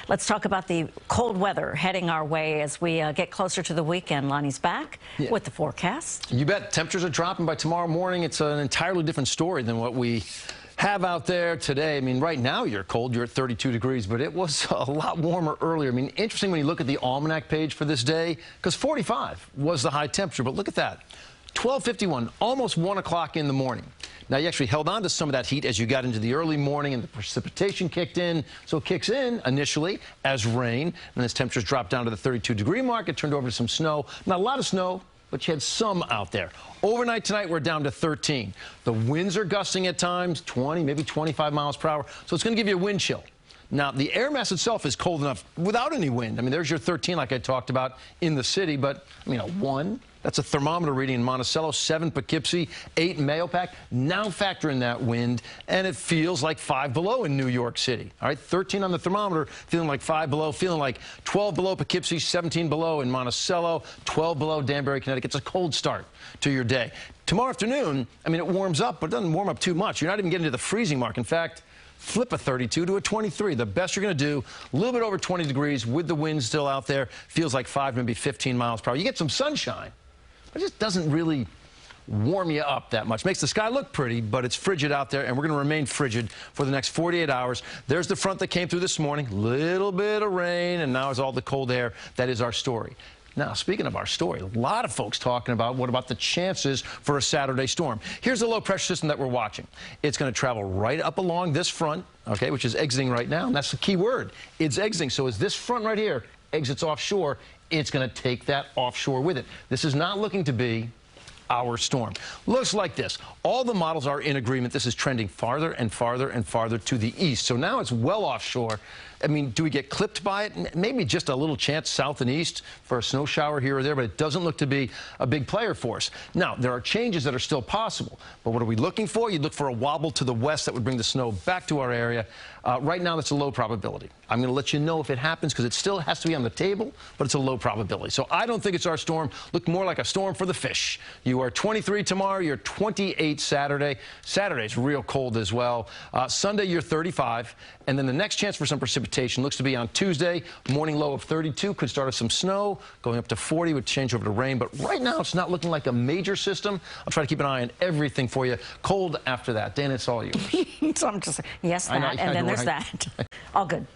Let's talk about the cold weather heading our way as we get closer to the weekend. Lonnie's back with the forecast. You bet. Temperatures are dropping by tomorrow morning. It's an entirely different story than what we have out there today. I mean, right now you're cold. You're at 32 degrees, but it was a lot warmer earlier. I mean, interesting when you look at the almanac page for this day, because 45 was the high temperature. But look at that. 12:51, almost 1 o'clock in the morning. Now, you actually held on to some of that heat as you got into the early morning and the precipitation kicked in. So it kicks in initially as rain, and as temperatures dropped down to the 32-degree mark, it turned over to some snow. Not a lot of snow, but you had some out there. Overnight tonight, we're down to 13. The winds are gusting at times, 20, maybe 25 miles per hour. So it's going to give you a wind chill. Now, the air mass itself is cold enough without any wind. I mean, there's your 13 like I talked about in the city, but, I mean, a 1, that's a thermometer reading in Monticello, 7 Poughkeepsie, 8 Mahopac. Now factor in that wind, and it feels like 5 below in New York City. All right, 13 on the thermometer, feeling like 5 below, feeling like 12 below Poughkeepsie, 17 below in Monticello, 12 below Danbury, Connecticut. It's a cold start to your day. Tomorrow afternoon, I mean, it warms up, but it doesn't warm up too much. You're not even getting to the freezing mark. In fact, flip a 32 to a 23. The best you're going to do, a little bit over 20 degrees with the wind still out there. Feels like 5, maybe 15 miles per hour. You get some sunshine, but it just doesn't really warm you up that much. Makes the sky look pretty, but it's frigid out there, and we're going to remain frigid for the next 48 hours. There's the front that came through this morning. Little bit of rain, and now it's all the cold air. That is our story. Now, speaking of our story, a lot of folks talking about what about the chances for a Saturday storm. Here's the low-pressure system that we're watching. It's going to travel right up along this front, okay, which is exiting right now, and that's the key word. It's exiting. So as this front right here exits offshore, it's going to take that offshore with it. This is not looking to be our storm. Looks like this. All the models are in agreement. This is trending farther and farther and farther to the east. So now it's well offshore. I mean, do we get clipped by it? Maybe just a little chance south and east for a snow shower here or there, but it doesn't look to be a big player for us. Now, there are changes that are still possible, but what are we looking for? You'd look for a wobble to the west that would bring the snow back to our area. Right now, that's a low probability. I'm going to let you know if it happens because it still has to be on the table, but it's a low probability. So I don't think it's our storm. Look more like a storm for the fish. You are 23 tomorrow. You're 28 Saturday. Saturday's real cold as well. Sunday, you're 35. And then the next chance for some precipitation looks to be on Tuesday. Morning low of 32. Could start with some snow. Going up to 40 would change over to rain. But right now, it's not looking like a major system. I'll try to keep an eye on everything for you. Cold after that. Dana, it's all yours. So I'm just, yes, that, and then there's that. All good.